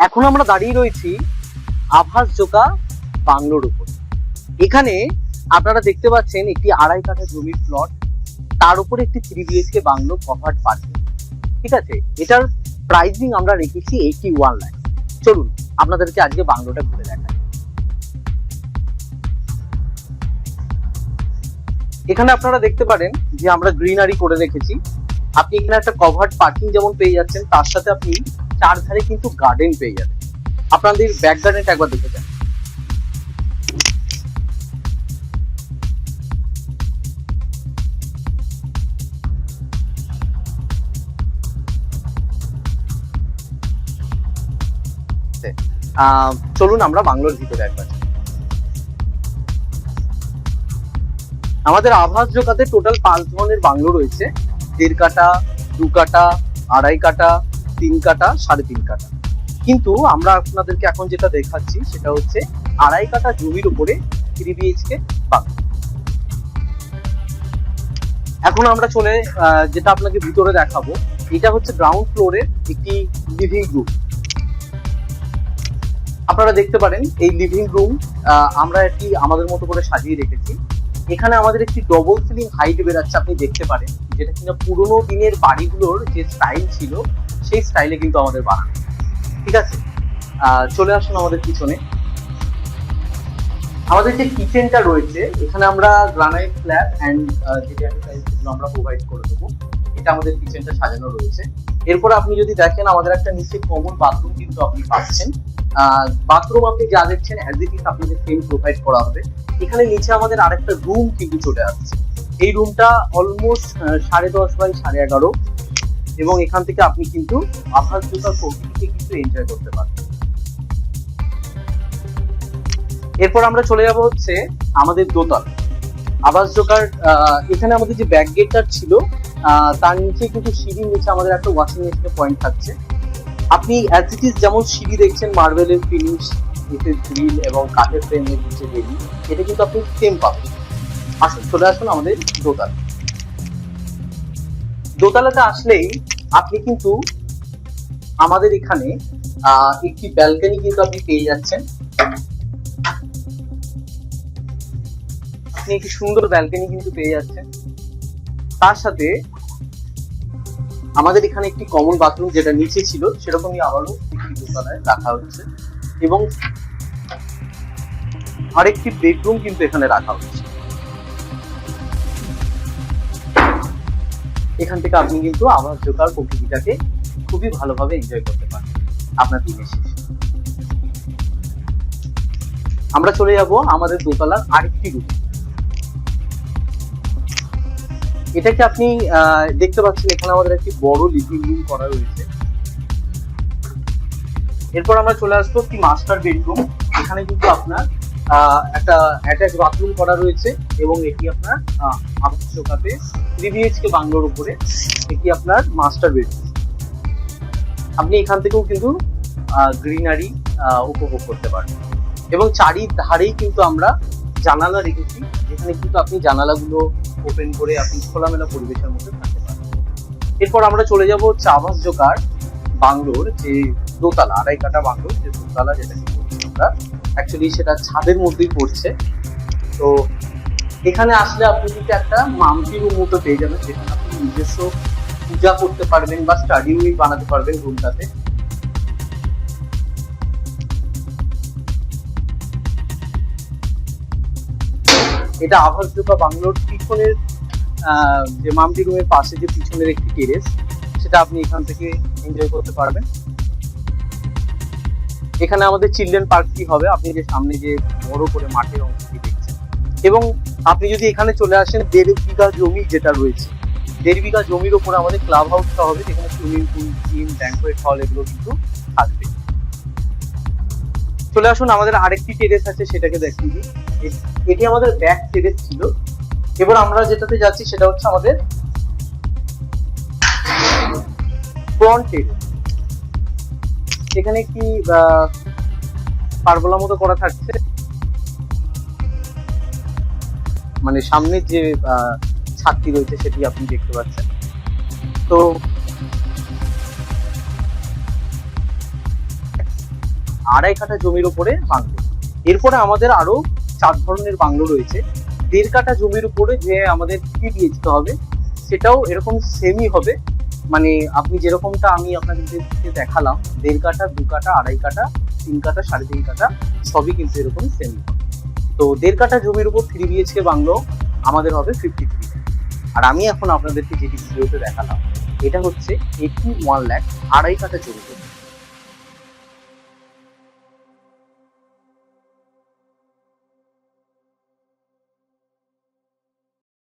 এখন আমরা দাঁড়িয়ে রয়েছি আভাসজোকা বাংলোর উপর। এখানে আপনারা দেখতে পাচ্ছেন একটি 2.5 কাঠা জমির প্লট, তার উপরে একটি 3 BHK বাংলো কভার্ড পার্কিং। ঠিক আছে, এটার প্রাইসিং আমরা রেখেছি 81 লাখ। চলুন আপনাদেরকে আজকে বাংলোটা ঘুরে দেখাই। এখানে আপনারা দেখতে পারেন যে আমরা গ্রিনারি করে রেখেছি। আপনি এখানে একটা কভার্ড পার্কিং যেমন পেয়ে যাচ্ছেন, তার সাথে আপনি চারধারে কিন্তু গার্ডেন পেয়ে যাবেন। আপনাদের ব্যাক গার্ডেনটা একবার দেখে যান। চলুন আমরা বাংলোর ভিতরে একবার। আমাদের আভাসজোকাতে টোটাল 5 ধরনের বাংলো রয়েছে। 1.5 কাঠা, 2 কাঠা, 2.5 কাঠা, 3 কাঠা, 3.5 কাঠা। কিন্তু আমরা আপনাদেরকে এখন যেটা দেখাচ্ছি সেটা হচ্ছে 2.5 কাঠা জমির উপরে 3 BHK বাংলো। এখন আমরা যেটা আপনাকে ভিতরে দেখাবো, এটা হচ্ছে গ্রাউন্ড ফ্লোরের একটি লিভিং রুম। আপনারা দেখতে পারেন এই লিভিং রুম আমরা একটি আমাদের মতো করে সাজিয়ে রেখেছি। এখানে আমাদের একটি ডবল সিলিং হাইট বেরাচ্ছে, আপনি দেখতে পারেন, যেটা কিনা পুরোনো দিনের বাড়িগুলোর যে স্টাইল ছিল সেই স্টাইলে কিন্তু আমাদের বানানো। ঠিক আছে, চলে আসুন আমাদের পিছনে। আমাদের যে কিচেনটা রয়েছে, এখানে আমরা গ্রানাইট স্ল্যাব অ্যান্ড যেগুলো আমরা প্রোভাইড করে দেবো। এটা আমাদের কিচেনটা সাজানো রয়েছে। এরপর আপনি যদি দেখেন, আমাদের একটা নিচে কমন বাথরুম কিন্তু আপনি পাচ্ছেন। বাথরুম আপনি যা দেখছেন অ্যাজ ইট ইজ আপনাকে সেম প্রোভাইড করা হবে। এখানে নিচে আমাদের আরেকটা রুম কিন্তু চলে আসছে। এই রুমটা অলমোস্ট 10.5 বাই 11.5, এবং এখান থেকে আপনি কিন্তু আভাসজোকার প্রকৃতিকে কিন্তু এনজয় করতে পারবেন। এরপর আমরা চলে যাব হচ্ছে আমাদের দোতলা আভাসজোকার। এখানে আমাদের যে ব্যাক গেটটা ছিল, তার নিচে কিন্তু সিঁড়ির নিচে আমাদের একটা ওয়াশিং মেশিনের পয়েন্ট থাকছে। আপনি অ্যাজ ইট ইজ যেমন সিঁড়ি দেখছেন, মার্বেলের ফিনিশ, গ্রিল এবং কাঠের ফ্রেমের নিচে রেডি, এটা কিন্তু আপনি সেম পাবেন। আসুন, চলে আসুন আমাদের দোতলাতে আসলেই আপনি কিন্তু আমাদের এখানে একটি ব্যালকনি কিন্তু আপনি পেয়ে যাচ্ছেন। আপনি একটি সুন্দর ব্যালকনি কিন্তু পেয়ে যাচ্ছেন। তার সাথে আমাদের এখানে একটি কমন বাথরুম, যেটা নিচে ছিল সেরকমই আবারও একটি দোতলায় রাখা হচ্ছে, এবং আরেকটি বেডরুম কিন্তু এখানে রাখা হচ্ছে। এখান থেকে আপনি কিন্তু আভাসজোকার প্রকৃতিটাকে খুবই ভালোভাবে এনজয় করতে পারেন আপনার দিনের শেষে। আমরা চলে যাব আমাদের দোতলার আরেকটি রুম। এটাকে আপনি দেখতে পাচ্ছেন, এখানে আমাদের একটি বড় লিভিং রুম করা রয়েছে। এরপর আমরা চলে আসবো একটি মাস্টার বেডরুম। এখানে কিন্তু আপনার একটা অ্যাটাচ বাথরুম করা রয়েছে, এবং এটি আপনার আভাসজোকাতে 3 BHK বাংলোর উপরে এটি আপনার মাস্টার বেডরুম। আপনি এখান থেকেও কিন্তু গ্রিনারি উপভোগ করতে পারবেন, এবং চারিধারেই কিন্তু আমরা জানালা রেখেছি, যেখানে কিন্তু আপনি জানালাগুলো ওপেন করে আপনি খোলামেলা পরিবেশের মধ্যে থাকতে পারেন। এরপর আমরা চলে যাব হচ্ছে আভাসজোকার বাংলোর যে দোতলা 2.5 কাঠা বাংলোর যে দোতলা, যেটা আমরা অ্যাকচুয়ালি সেটা ছাদের মধ্যেই পড়ছে। তো এখানে আসলে আপনি কিন্তু একটা মাম্পি রুম মতো পেয়ে যাবেন, যেখানে আপনি নিজস্ব পূজা করতে পারবেন বা স্টাডি রুম বানাতে পারবেন রুমটাতে। এটা আভাসজোকা বাংলোর পিছনের যে মাম্পি রুমের পাশে যে পিছনের একটি টেরেস, সেটা আপনি এখান থেকে এনজয় করতে পারবেন। এখানে আমাদের চিলড্রেন পার্কটি হবে, আপনি যে সামনে যে বড় করে মাঠের অংশটি দেখছেন। এবং আপনি যদি এখানে চলে আসেন, 1.5 বিঘা জমি যেটা রয়েছে, 1.5 বিঘা জমির ওপরে আমাদের ক্লাব হাউসটা হবে, যেখানে swimming pool, gym, banquet hall এগুলো কিন্তু থাকবে। চলে আসুন, আমাদের আরেকটি টেরেস আছে, সেটাকে দেখিয়ে দিই। এটি আমাদের ব্যাক টেরেস ছিল। এবার আমরা যেটাতে যাচ্ছি সেটা হচ্ছে আমাদের ফ্রন্ট টেরেস। এখানে একটি পারগোলা মতো করা থাকছে, মানে সামনের যে ছাদটি রয়েছে সেটি আপনি দেখতে পাচ্ছেন। তো 2.5 কাঠা জমির উপরে বাংলো। এরপরে আমাদের আরো 4 ধরনের বাংলো রয়েছে। 1.5 কাঠা জমির উপরে যে আমাদের 3 বিএইচকে হবে, সেটাও এরকম সেমই হবে। মানে আপনি যেরকমটা আমি আপনাদের দেখালাম, 1.5 কাঠা, 2 কাঠা, 2.5 কাঠা, 3 কাঠা, 3.5 কাঠা, সবই কিন্তু এরকম সেমই হবে। তো 1.5 কাঠা জমির উপর 3 বিএইচকে বাংলো আমাদের হবে 53 লাখ। আর আমি এখন আপনাদেরকে যেটি ভিডিওতে দেখালাম, এটা হচ্ছে 81 লাখ 2.5 কাঠা জমির উপর।